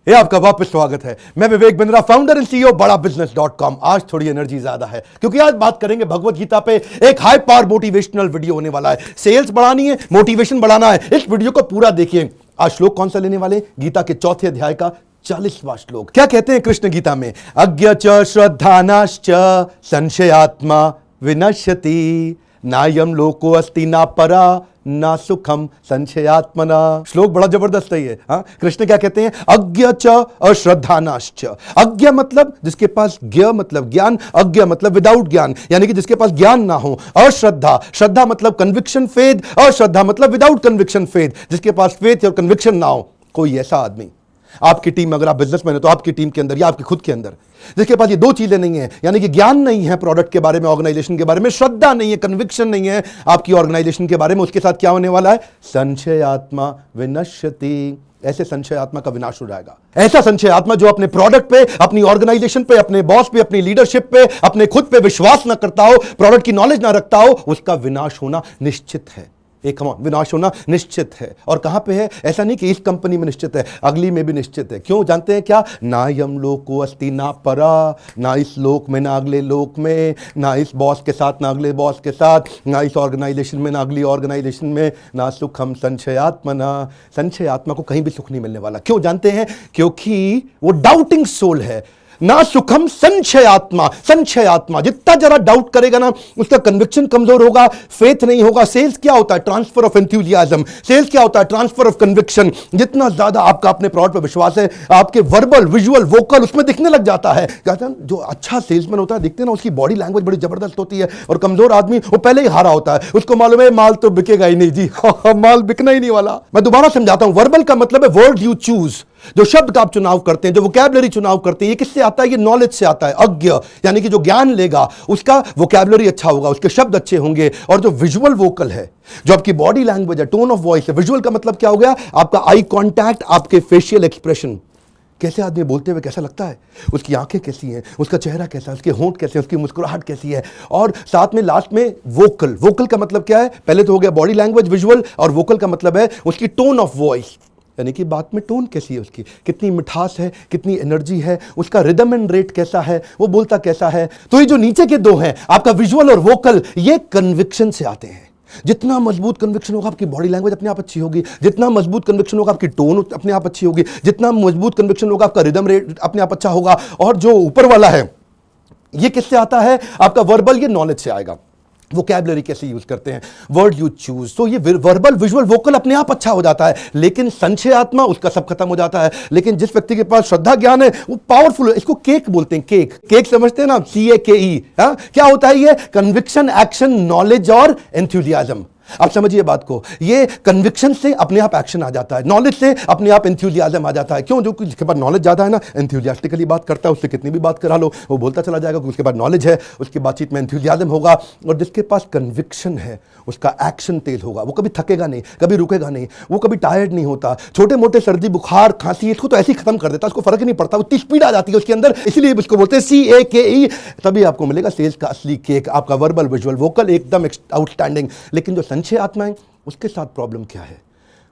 ये आपका वापस स्वागत है। मैं Vivek Bindra, founder and CEO बड़ा बिजनेस.com। आज थोड़ी एनर्जी ज्यादा है क्योंकि आज बात करेंगे भगवत गीता पे। एक हाई पावर मोटिवेशनल वीडियो होने वाला है। सेल्स बढ़ानी है, मोटिवेशन बढ़ाना है, इस वीडियो को पूरा देखिए। आज श्लोक कौन सा लेने वाले? गीता के चौथे अध्याय का 40वां श्लोक। क्या कहते हैं कृष्ण गीता में? अज्ञ च श्रद्धानाश्च संशयात्मा विनश्यति नायम लोको अस्ति ना परा ना सुखम संशयात्मना। श्लोक बड़ा जबरदस्त है ये। हाँ, कृष्ण क्या कहते हैं? अज्ञ च अश्रद्धानाश्च। अज्ञ मतलब जिसके पास, ज्ञ मतलब ज्ञान, अज्ञ मतलब विदाउट ज्ञान, यानी कि जिसके पास ज्ञान ना हो। अश्रद्धा, श्रद्धा मतलब कन्विक्शन फेथ, अश्रद्धा मतलब विदाउट कन्विक्शन फेथ, जिसके पास फेथ और कन्विक्शन ना हो। कोई ऐसा आदमी आपकी टीम, अगर आप बिजनेसमैन है तो आपकी टीम के अंदर या आपके खुद के अंदर, जिसके पास ये दो चीजें नहीं है, यानी कि ज्ञान नहीं है प्रोडक्ट के बारे में, ऑर्गेनाइजेशन के बारे में, श्रद्धा नहीं है, कन्विक्शन नहीं है आपकी ऑर्गेनाइजेशन के बारे में, उसके साथ क्या होने वाला है? संशय आत्मा विनश्यति। ऐसे संशय आत्मा का विनाश हो जाएगा। ऐसा संशय आत्मा जो अपने प्रोडक्ट पे, अपनी ऑर्गेनाइजेशन पे, अपने बॉस पे, अपनी लीडरशिप पे, अपने खुद पे विश्वास ना करता हो, प्रोडक्ट की नॉलेज ना रखता हो, उसका विनाश होना निश्चित है। एक विनाश होना निश्चित है। और कहां पे है? ऐसा नहीं कि इस कंपनी में निश्चित है, अगली में भी निश्चित है। क्यों? जानते हैं क्या? ना यम लोको अस्ति ना परा, ना इस लोक में ना अगले लोक में, ना इस बॉस के साथ ना अगले बॉस के साथ, ना इस ऑर्गेनाइजेशन में ना अगली ऑर्गेनाइजेशन में, ना सुखम संशयात्मना। संशय आत्मा को कहीं भी सुख नहीं मिलने वाला। क्यों जानते हैं? क्योंकि वो डाउटिंग सोल है। ना सुखम संशय आत्मा। संशय आत्मा जितना जरा डाउट करेगा ना, उसका कन्विक्शन कमजोर होगा, फेथ नहीं होगा। सेल्स क्या होता है? Transfer of enthusiasm. सेल्स क्या होता है? Transfer of conviction. जितना ज्यादा आपका अपने प्रोडक्ट पर विश्वास है, आपके वर्बल, विजुअल, वोकल उसमें दिखने लग जाता है। कहते हैं जो अच्छा सेल्समैन होता है, दिखते हैं ना, उसकी बॉडी लैंग्वेज बड़ी जबरदस्त होती है। और कमजोर आदमी वो पहले ही हारा होता है, उसको मालूम है माल तो बिकेगा ही नहीं जी। माल बिकना ही नहीं वाला। मैं दोबारा समझाता हूं। वर्बल का मतलब है वर्ड यू चूज। जो शब्द का आप चुनाव करते हैं, जो वोकैबुलरी चुनाव करते हैं, ये किससे आता है? ये नॉलेज से आता है। अज्ञ यानी कि जो ज्ञान लेगा उसका वोकैबुलरी अच्छा होगा, उसके शब्द अच्छे होंगे। और जो विजुअल वोकल है, जो आपकी बॉडी लैंग्वेज है, टोन ऑफ वॉइस है। विजुअल का मतलब क्या हो गया? आपका आई कांटेक्ट, आपके फेशियल एक्सप्रेशन। कैसे आदमी बोलते हुए कैसा लगता है, उसकी आंखें कैसी हैं, उसका चेहरा कैसा है, उसके होंठ कैसे हैं, उसकी मुस्कुराहट कैसी है। और साथ में लास्ट में वोकल। वोकल का मतलब क्या है? पहले तो हो गया बॉडी लैंग्वेज, विजुअल, और वोकल का मतलब है उसकी टोन ऑफ वॉइस, यानी कि बात में टोन कैसी है उसकी, कितनी मिठास है, कितनी एनर्जी है, उसका रिदम एंड रेट कैसा है, वो बोलता कैसा है। तो ये जो नीचे के दो हैं, आपका विजुअल और वोकल, ये कन्विक्शन से आते हैं। जितना मजबूत कन्विक्शन होगा, आपकी बॉडी लैंग्वेज अपने आप अच्छी होगी। जितना मजबूत कन्विक्शन होगा, आपकी टोन अपने आप अच्छी होगी। जितना मजबूत कन्विक्शन होगा, आपका रिदम रेट अपने आप अच्छा होगा। और जो ऊपर वाला है, ये किससे आता है? आपका वर्बल, ये नॉलेज से आएगा। वोकैबुलरी कैसे यूज करते हैं, वर्ड यू चूज। तो ये वर्बल, विजुअल, वोकल अपने आप अच्छा हो जाता है। लेकिन संशय आत्मा, उसका सब खत्म हो जाता है। लेकिन जिस व्यक्ति के पास श्रद्धा ज्ञान है, वो पावरफुल है। इसको केक बोलते हैं। केक, केक समझते हैं ना? CAKE। क्या होता है ये? कन्विक्शन, एक्शन, नॉलेज और एंथुसियाज्म। आप समझिए बात को। ये कन्विक्शन से अपने आप एक्शन आ जाता है, नॉलेज से अपने आप एंथुसियाज्म आ जाता है। क्यों? जो जिसके पास नॉलेज ज्यादा है ना, एंथुसियास्टिकली बात करता है, उससे कितनी भी बात करा लो वो बोलता चला जाएगा, क्योंकि उसके पास नॉलेज है, उसकी बातचीत में एंथुसियाज्म होगा। और जिसके पास कन्विक्शन है, उसका एक्शन तेज होगा। वो कभी थकेगा नहीं, कभी रुकेगा नहीं, वो कभी टायर्ड नहीं होता। छोटे मोटे सर्दी, बुखार, खांसी, इसको तो ऐसे ही खत्म कर देता है, उसको फर्क ही नहीं पड़ता। उतनी स्पीड आ जाती है उसके अंदर, इसलिए इसको बोलते हैं CAKE। तभी आपको मिलेगा सेल्स का असली केक। आपका वर्बल, विजुअल, वोकल एकदम आउटस्टैंडिंग। लेकिन जो संशय आत्मा है, उसके साथ प्रॉब्लम क्या है?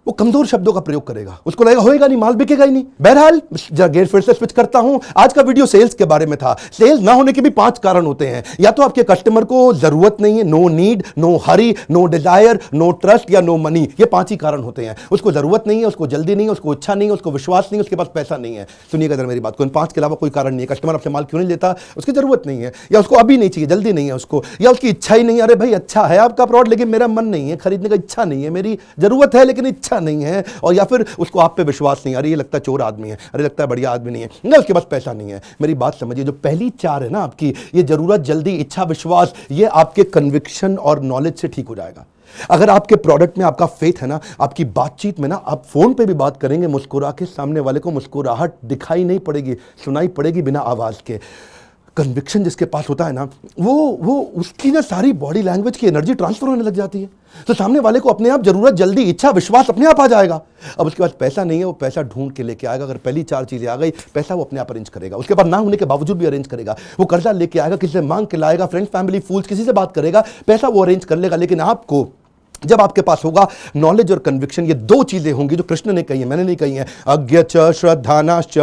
वो कमजोर शब्दों का प्रयोग करेगा, उसको लगेगा होएगा नहीं, माल बिकेगा ही नहीं। बहरहाल गेट फिर से स्विच करता हूं। आज का वीडियो सेल्स के बारे में था। सेल्स ना होने के भी 5 कारण होते हैं। या तो आपके कस्टमर को जरूरत नहीं है, no need, no hurry, no desire, no trust, या नो मनी। ये 5 ही कारण होते हैं। उसको जरूरत नहीं है, उसको जल्दी नहीं है, उसको इच्छा नहीं है, उसको विश्वास नहीं है, उसके पास पैसा नहीं है। सुनिएगा जरा मेरी बात को, इन 5 के अलावा कोई कारण नहीं है। कस्टमर आपसे माल क्यों नहीं लेता? उसकी जरूरत नहीं है, या उसको अभी नहीं चाहिए, जल्दी नहीं है उसको, या उसकी इच्छा ही नहीं है। अरे भाई अच्छा है आपका प्रोडक्ट, लेकिन मेरा मन नहीं है खरीदने का, इच्छा नहीं है, मेरी जरूरत है लेकिन इच्छा नहीं है। और या फिर उसको आप पे विश्वास नहीं, अरे ये लगता है चोर आदमी है, अरे लगता है बढ़िया आदमी नहीं है, ना उसके पास पैसा नहीं है। मेरी बात समझिए, जो पहली 4 है ना आपकी, ये जरूरत, जल्दी, इच्छा, विश्वास, ये आपके कन्विक्शन और नॉलेज से ठीक हो जाएगा। अगर आपके प्रोडक्ट में आपका फेथ है ना, आपकी बातचीत में ना, आप फोन पे भी बात करेंगे मुस्कुरा के, सामने वाले को मुस्कुराहट दिखाई नहीं पड़ेगी, सुनाई पड़ेगी बिना आवाज के। कन्विक्शन जिसके पास होता है ना, वो उसकी ना सारी बॉडी लैंग्वेज की एनर्जी ट्रांसफर होने लग जाती है। तो सामने वाले को अपने आप जरूरत, जल्दी, इच्छा, विश्वास अपने आप आ जाएगा। अब उसके पास पैसा नहीं है, वो पैसा ढूंढ के लेके आएगा। अगर पहली 4 चीजें आ गई, पैसा वो अपने आप अरेंज करेगा। उसके पास ना होने के बावजूद भी अरेंज करेगा। वो कर्जा लेके आएगा, किसी से मांग के लाएगा, फ्रेंड्स, फैमिली, फूल्स, किसी से बात करेगा, पैसा वो अरेंज कर लेगा। लेकिन आपको जब आपके पास होगा नॉलेज और कन्विक्शन, ये दो चीजें होंगी जो कृष्ण ने कही है, मैंने नहीं कही है। अज्ञ च श्रद्धानाश्च,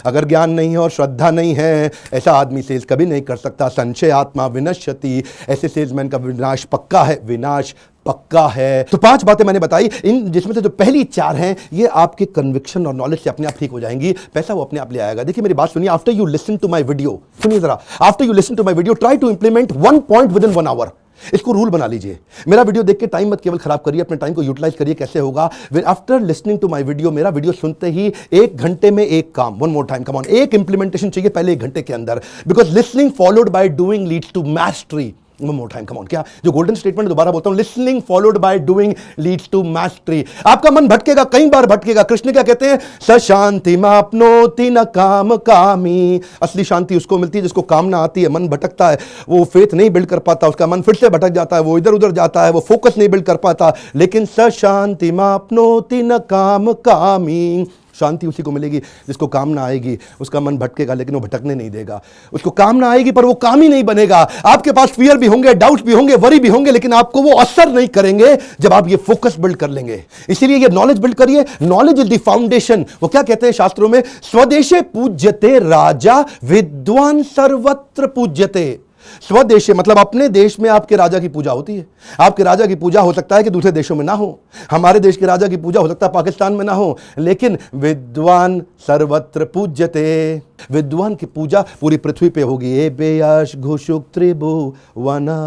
अगर ज्ञान नहीं है और श्रद्धा नहीं है, ऐसा आदमी सेल्स कभी नहीं कर सकता। संशय आत्मा विनश्यति, ऐसे सेल्समैन का विनाश पक्का है, विनाश पक्का है। तो 5 बातें मैंने बताई, इन जिसमें से जो पहली 4 हैं ये आपके कन्विक्शन और नॉलेज से अपने आप ठीक हो जाएंगी, पैसा वो अपने आप ले आएगा। देखिए मेरी बात सुनिए, after you listen to my video, सुनिए जरा, after you listen to my video try to implement 1 point within 1 hour. इसको रूल बना लीजिए। मेरा वीडियो देख के टाइम मत केवल खराब करिए, अपने टाइम को यूटिलाइज करिए। कैसे होगा? After listening to my video, मेरा वीडियो सुनते ही 1 घंटे में एक काम, one more time come on, एक इंप्लीमेंटेशन चाहिए पहले 1 घंटे के अंदर, because listening followed by doing leads to mastery. One more time come on, क्या जो गोल्डन स्टेटमेंट दोबारा बोलता हूं, listening followed by doing leads to mastery. आपका मन भटकेगा, कई बार भटकेगा। कृष्ण क्या कहते हैं? स शांति मापनोति न काम कामी। असली शांति उसको मिलती है जिसको कामना आती है। मन भटकता है, वो फेथ नहीं बिल्ड कर पाता, उसका मन फिर से भटक जाता है, वो इधर उधर जाता है, वो फोकस नहीं बिल्ड कर पाता। लेकिन स शांति मापनोति न काम कामी, शांति उसी को मिलेगी जिसको कामना आएगी। उसका मन भटकेगा लेकिन वो भटकने नहीं देगा। उसको कामना आएगी पर वो काम ही नहीं बनेगा। आपके पास फियर भी होंगे, डाउट्स भी होंगे, वरी भी होंगे, लेकिन आपको वो असर नहीं करेंगे जब आप ये फोकस बिल्ड कर लेंगे। इसीलिए ये नॉलेज बिल्ड करिए। Knowledge is the foundation. वो क्या कहते हैं शास्त्रों में? स्वदेशे पूज्यते राजा, विद्वान सर्वत्र पूज्यते। स्वदेश मतलब अपने देश में आपके राजा की पूजा होती है। आपके राजा की पूजा हो सकता है कि दूसरे देशों में ना हो, हमारे देश के राजा की पूजा हो सकता है पाकिस्तान में ना हो, लेकिन विद्वान सर्वत्र पूज्यते। विद्वान की पूजा पूरी पृथ्वी पे होगी। ए बेयश घुशुक त्रिभुवना,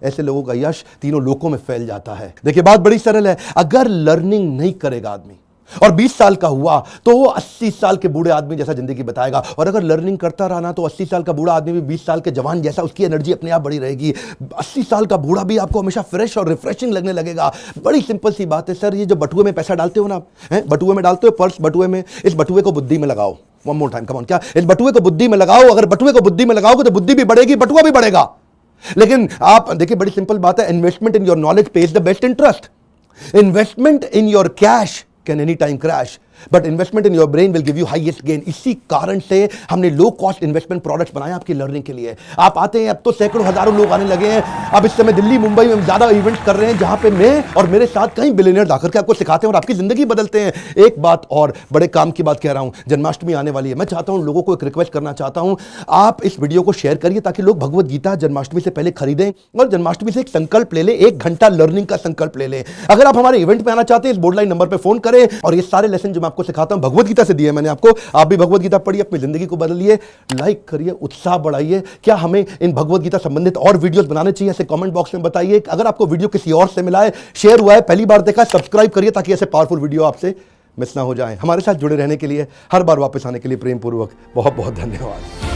ऐसे लोगों का यश तीनों लोकों में फैल जाता है। देखिए बात बड़ी सरल है। अगर लर्निंग नहीं करेगा आदमी और 20 साल का हुआ तो वो 80 साल के बूढ़े आदमी जैसा जिंदगी बताएगा, और अगर लर्निंग करता रहा ना तो 80 साल का बूढ़ा आदमी भी 20 साल के जवान जैसा, उसकी एनर्जी अपने आप बढ़ी रहेगी। 80 साल का बूढ़ा भी आपको हमेशा फ्रेश और रिफ्रेशिंग लगने लगेगा। बड़ी सिंपल सी बात है सर, ये जो बटुए में पैसा डालते हो ना, बटुए में डालते हो, पर्स बटुए में, इस बटुए को बुद्धि में लगाओ। One more time come on, क्या? इस बटुए को बुद्धि में लगाओ। अगर बटुए को बुद्धि में लगाओगे तो बुद्धि भी बढ़ेगी, बटुआ भी बढ़ेगा। लेकिन आप देखिए बड़ी सिंपल बात है, investment in your knowledge page the best interest. Investment in your cash can any time crash, but investment in your brain will give you highest gain. इसी कारण से हमने लो कॉस्ट इन्वेस्टमेंट प्रोडक्ट्स बनाए आपकी learning के लिए। आप आते हैं, अब तो सैकड़ों हजारों लोग आने लगे हैं। अब इस समय दिल्ली मुंबई में ज्यादा इवेंट्स कर रहे हैं जहां पे मैं और मेरे साथ कई बिलियनियर आकर के आपको सिखाते हैं और आपकी जिंदगी बदलते हैं। एक बात और, बड़े काम की बात कह रहा हूं, जन्माष्टमी आने वाली है। मैं चाहता हूं, लोगों को एक रिक्वेस्ट करना चाहता हूं, आप इस वीडियो को शेयर करिए ताकि लोग भगवत गीता जन्माष्टमी से पहले खरीदें और जन्माष्टमी से एक संकल्प ले लें, 1 घंटा लर्निंग का संकल्प ले लें। अगर आप हमारे इवेंट में आना चाहते हैं, इस बोर्ड लाइन नंबर पर फोन करें और ये सारे लेसन जो मैं आपको सिखाता हूं भगवत गीता से दिए मैंने आपको, आप भी भगवत गीता पढ़िए, अपनी जिंदगी को बदलिए। लाइक करिए, उत्साह बढ़ाइए। क्या हमें इन भगवत गीता संबंधित और वीडियोस बनाने चाहिए? ऐसे कमेंट बॉक्स में बताइए। अगर आपको वीडियो किसी और से मिला है, शेयर हुआ है, पहली बार देखा, सब्सक्राइब करिए ताकि ऐसे पावरफुल वीडियो आपसे मिस ना हो जाए। हमारे साथ जुड़े रहने के लिए, हर बार वापस आने के लिए प्रेम पूर्वक बहुत बहुत धन्यवाद।